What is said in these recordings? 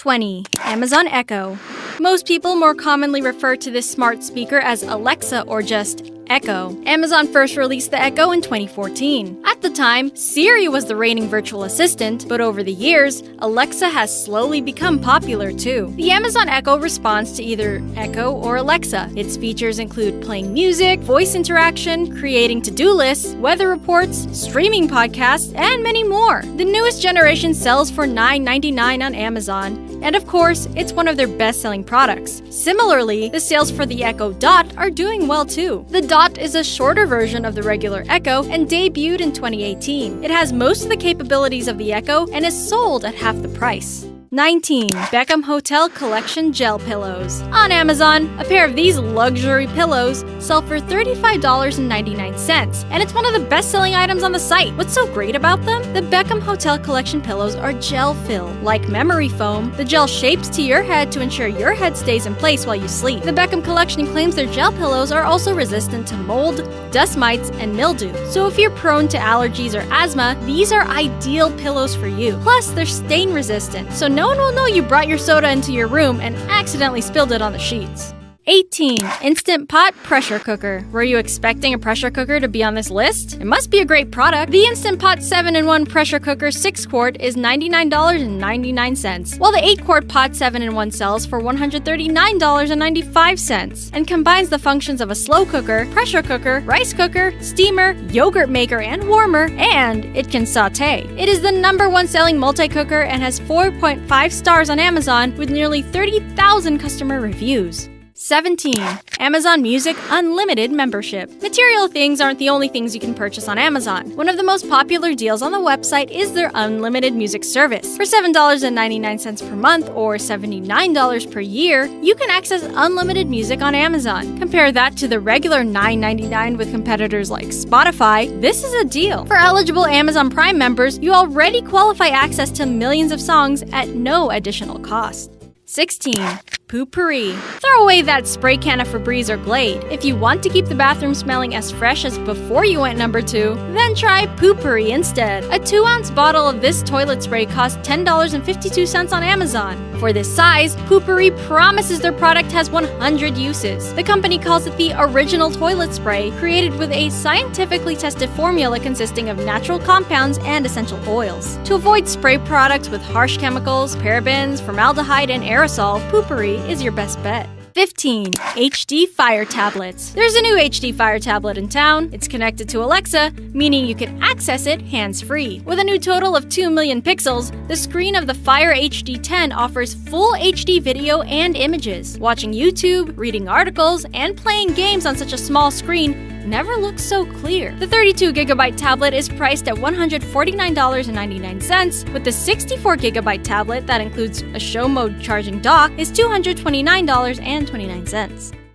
20. Amazon Echo. Most people more commonly refer to this smart speaker as Alexa or just Echo. Amazon first released the Echo in 2014. At the time, Siri was the reigning virtual assistant, but over the years, Alexa has slowly become popular too. The Amazon Echo responds to either Echo or Alexa. Its features include playing music, voice interaction, creating to-do lists, weather reports, streaming podcasts, and many more. The newest generation sells for $9.99 on Amazon, and of course, it's one of their best-selling products. Similarly, the sales for the Echo Dot are doing well too. The Dot is a shorter version of the regular Echo and debuted in 2018. It has most of the capabilities of the Echo and is sold at half the price. 19. Beckham Hotel Collection Gel Pillows. On Amazon, a pair of these luxury pillows sell for $35.99, and it's one of the best-selling items on the site. What's so great about them? The Beckham Hotel Collection pillows are gel-filled. Like memory foam, the gel shapes to your head to ensure your head stays in place while you sleep. The Beckham Collection claims their gel pillows are also resistant to mold, dust mites, and mildew. So if you're prone to allergies or asthma, these are ideal pillows for you. Plus, they're stain-resistant, so no one will know you brought your soda into your room and accidentally spilled it on the sheets. 18. Instant Pot Pressure Cooker. Were you expecting a pressure cooker to be on this list? It must be a great product. The Instant Pot 7-in-1 Pressure Cooker 6-quart is $99.99, while the 8-quart Pot 7-in-1 sells for $139.95 and combines the functions of a slow cooker, pressure cooker, rice cooker, steamer, yogurt maker, and warmer, and it can saute. It is the #1 selling multi-cooker and has 4.5 stars on Amazon with nearly 30,000 customer reviews. 17. Amazon Music Unlimited Membership. Material things aren't the only things you can purchase on Amazon. One of the most popular deals on the website is their unlimited music service. For $7.99 per month or $79 per year, you can access unlimited music on Amazon. Compare that to the regular $9.99 with competitors like Spotify. This is a deal. For eligible Amazon Prime members, you already qualify access to millions of songs at no additional cost. 16. Poo-Pourri. Throw away that spray can of Febreze or Glade. If you want to keep the bathroom smelling as fresh as before you went #2, then try Poo-Pourri instead. A 2-ounce bottle of this toilet spray costs $10.52 on Amazon. For this size, Poo-Pourri promises their product has 100 uses. The company calls it the original toilet spray, created with a scientifically tested formula consisting of natural compounds and essential oils. To avoid spray products with harsh chemicals, parabens, formaldehyde, and aerosol, Poo-Pourri is your best bet. 15. HD Fire Tablets. There's a new HD Fire tablet in town. It's connected to Alexa, meaning you can access it hands-free. With a new total of 2 million pixels, the screen of the Fire HD 10 offers full HD video and images. Watching YouTube, reading articles, and playing games on such a small screen never looks so clear. The 32GB tablet is priced at $149.99, with the 64GB tablet that includes a show mode charging dock is $229.29.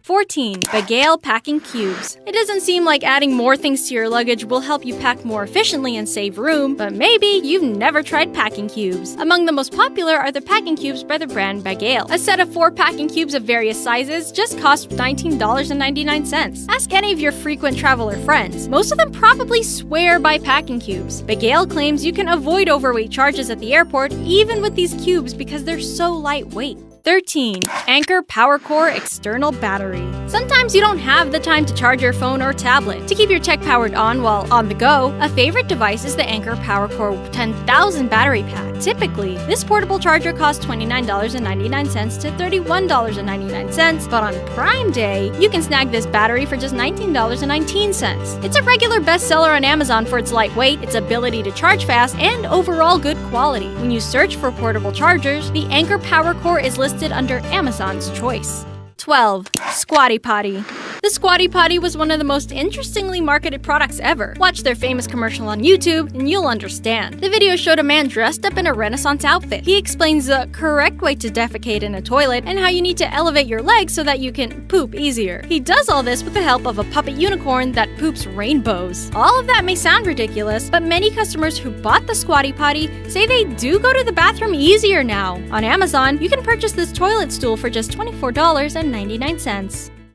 14. Begale Packing Cubes. It doesn't seem like adding more things to your luggage will help you pack more efficiently and save room, but maybe you've never tried packing cubes. Among the most popular are the packing cubes by the brand Begale. A set of 4 packing cubes of various sizes just costs $19.99. Ask any of your frequent traveler friends. Most of them probably swear by packing cubes. Begale claims you can avoid overweight charges at the airport even with these cubes because they're so lightweight. 13. Anker PowerCore External Battery. Sometimes you don't have the time to charge your phone or tablet. To keep your tech powered on while on the go, a favorite device is the Anker PowerCore 10,000 battery pack. Typically, this portable charger costs $29.99 to $31.99, but on Prime Day, you can snag this battery for just $19.19. It's a regular bestseller on Amazon for its lightweight, its ability to charge fast, and overall good quality. When you search for portable chargers, the Anker PowerCore is listed under Amazon's choice. 12. Squatty Potty. The Squatty Potty was one of the most interestingly marketed products ever. Watch their famous commercial on YouTube and you'll understand. The video showed a man dressed up in a Renaissance outfit. He explains the correct way to defecate in a toilet and how you need to elevate your legs so that you can poop easier. He does all this with the help of a puppet unicorn that poops rainbows. All of that may sound ridiculous, but many customers who bought the Squatty Potty say they do go to the bathroom easier now. On Amazon, you can purchase this toilet stool for just $24.99.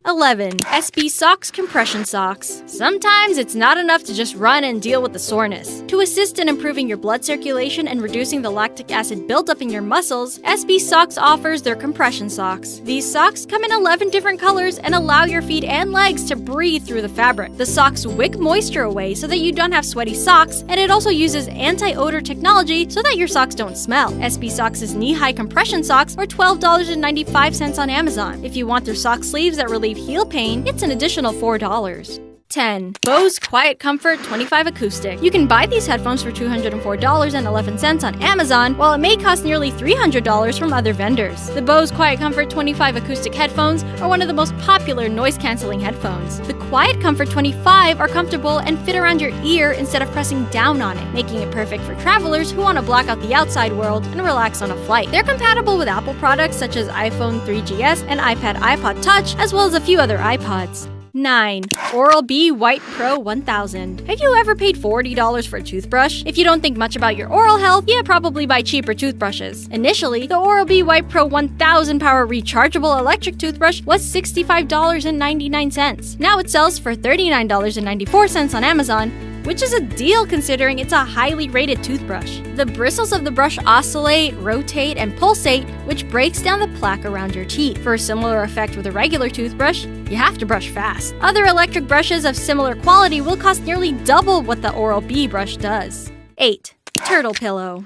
11. SB Socks Compression Socks. Sometimes it's not enough to just run and deal with the soreness. To assist in improving your blood circulation and reducing the lactic acid buildup in your muscles, SB Socks offers their compression socks. These socks come in 11 different colors and allow your feet and legs to breathe through the fabric. The socks wick moisture away so that you don't have sweaty socks, and it also uses anti-odor technology so that your socks don't smell. SB Socks' knee-high compression socks are $12.95 on Amazon. If you want their sock sleeves that relieve heel pain, it's an additional $4. 10. Bose Quiet Comfort 25 Acoustic. You can buy these headphones for $204.11 on Amazon, while it may cost nearly $300 from other vendors. The Bose Quiet Comfort 25 Acoustic headphones are one of the most popular noise-canceling headphones. The Quiet Comfort 25 are comfortable and fit around your ear instead of pressing down on it, making it perfect for travelers who want to block out the outside world and relax on a flight. They're compatible with Apple products such as iPhone 3GS and iPod Touch, as well as a few other iPods. 9. Oral-B White Pro 1000. Have you ever paid $40 for a toothbrush? If you don't think much about your oral health, you probably buy cheaper toothbrushes. Initially, the Oral-B White Pro 1000 power rechargeable electric toothbrush was $65.99. Now it sells for $39.94 on Amazon, which is a deal considering it's a highly rated toothbrush. The bristles of the brush oscillate, rotate, and pulsate, which breaks down the plaque around your teeth. For a similar effect with a regular toothbrush, you have to brush fast. Other electric brushes of similar quality will cost nearly double what the Oral-B brush does. 8. Turtle Pillow.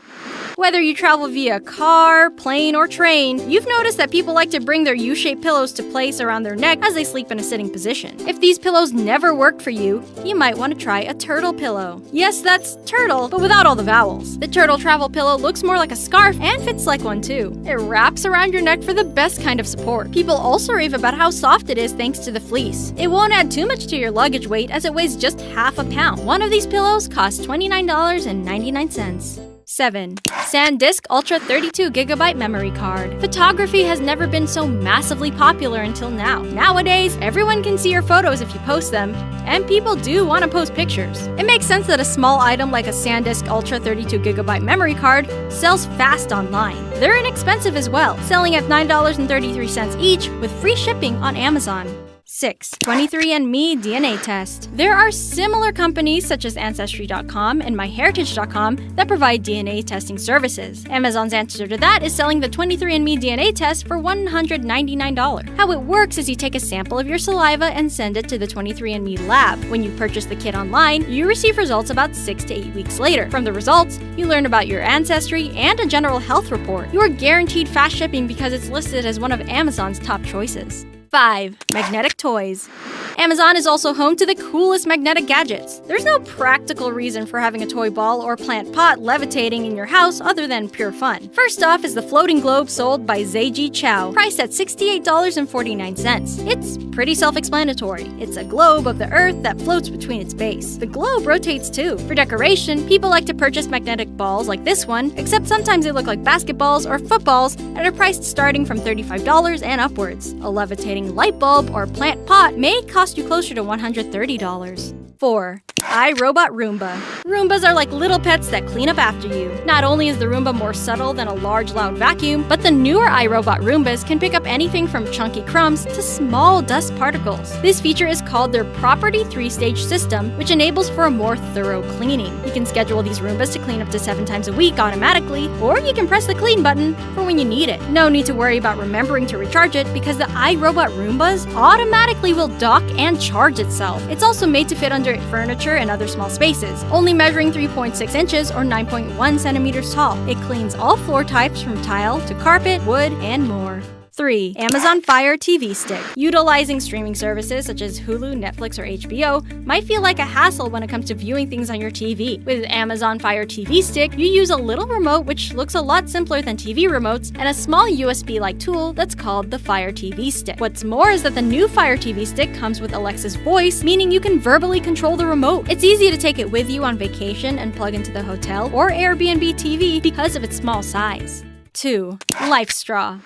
Whether you travel via car, plane, or train, you've noticed that people like to bring their U-shaped pillows to place around their neck as they sleep in a sitting position. If these pillows never worked for you, you might want to try a turtle pillow. Yes, that's turtle, but without all the vowels. The turtle travel pillow looks more like a scarf and fits like one too. It wraps around your neck for the best kind of support. People also rave about how soft it is thanks to the fleece. It won't add too much to your luggage weight as it weighs just half a pound. One of these pillows costs $29.99. 7. SanDisk Ultra 32GB Memory Card. Photography has never been so massively popular until now. Nowadays, everyone can see your photos if you post them, and people do want to post pictures. It makes sense that a small item like a SanDisk Ultra 32GB memory card sells fast online. They're inexpensive as well, selling at $9.33 each with free shipping on Amazon. 6. 23andMe DNA Test. There are similar companies such as Ancestry.com and MyHeritage.com that provide DNA testing services. Amazon's answer to that is selling the 23andMe DNA test for $199. How it works is you take a sample of your saliva and send it to the 23andMe lab. When you purchase the kit online, you receive results about 6 to 8 weeks later. From the results, you learn about your ancestry and a general health report. You are guaranteed fast shipping because it's listed as one of Amazon's top choices. 5. Magnetic Toys. Amazon is also home to the coolest magnetic gadgets. There's no practical reason for having a toy ball or plant pot levitating in your house other than pure fun. First off is the floating globe sold by Zheji Chow, priced at $68.49. It's pretty self-explanatory. It's a globe of the Earth that floats between its base. The globe rotates too. For decoration, people like to purchase magnetic balls like this one, except sometimes they look like basketballs or footballs and are priced starting from $35 and upwards. A levitating light bulb or plant pot may cost you closer to $130. 4. iRobot Roomba. Roombas are like little pets that clean up after you. Not only is the Roomba more subtle than a large, loud vacuum, but the newer iRobot Roombas can pick up anything from chunky crumbs to small dust particles. This feature is called their Property 3-stage system, which enables for a more thorough cleaning. You can schedule these Roombas to clean up to 7 times a week automatically, or you can press the clean button for when you need it. No need to worry about remembering to recharge it because the iRobot Roombas automatically will dock and charge itself. It's also made to fit under furniture and other small spaces, only measuring 3.6 inches or 9.1 centimeters tall. It cleans all floor types from tile to carpet, wood, and more. 3. Amazon Fire TV Stick. Utilizing streaming services such as Hulu, Netflix, or HBO might feel like a hassle when it comes to viewing things on your TV. With Amazon Fire TV Stick, you use a little remote which looks a lot simpler than TV remotes and a small USB-like tool that's called the Fire TV Stick. What's more is that the new Fire TV Stick comes with Alexa's voice, meaning you can verbally control the remote. It's easy to take it with you on vacation and plug into the hotel or Airbnb TV because of its small size. 2. LifeStraw.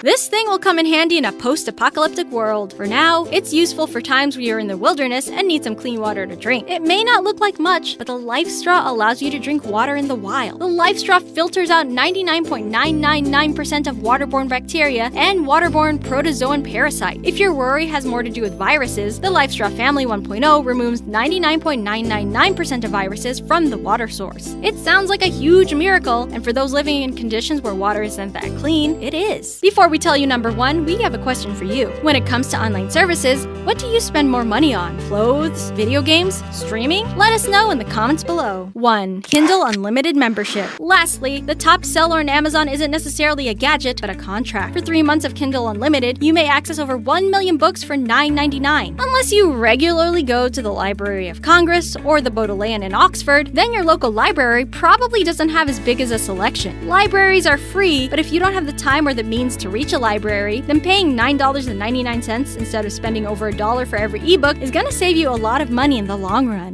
This thing will come in handy in a post-apocalyptic world. For now, it's useful for times where you're in the wilderness and need some clean water to drink. It may not look like much, but the Life Straw allows you to drink water in the wild. The Life Straw filters out 99.999% of waterborne bacteria and waterborne protozoan parasites. If your worry has more to do with viruses, the Life Straw Family 1.0 removes 99.999% of viruses from the water source. It sounds like a huge miracle, and for those living in conditions where water isn't that clean, it is. Before we tell you number one, we have a question for you. When it comes to online services, what do you spend more money on? Clothes? Video games? Streaming? Let us know in the comments below. 1. Kindle Unlimited membership. Lastly, the top seller on Amazon isn't necessarily a gadget, but a contract. For 3 months of Kindle Unlimited, you may access over 1 million books for $9.99. Unless you regularly go to the Library of Congress or the Bodleian in Oxford, then your local library probably doesn't have as big as a selection. Libraries are free, but if you don't have the time or the means to reach a library, then paying $9.99 instead of spending over $1 for every ebook is gonna save you a lot of money in the long run.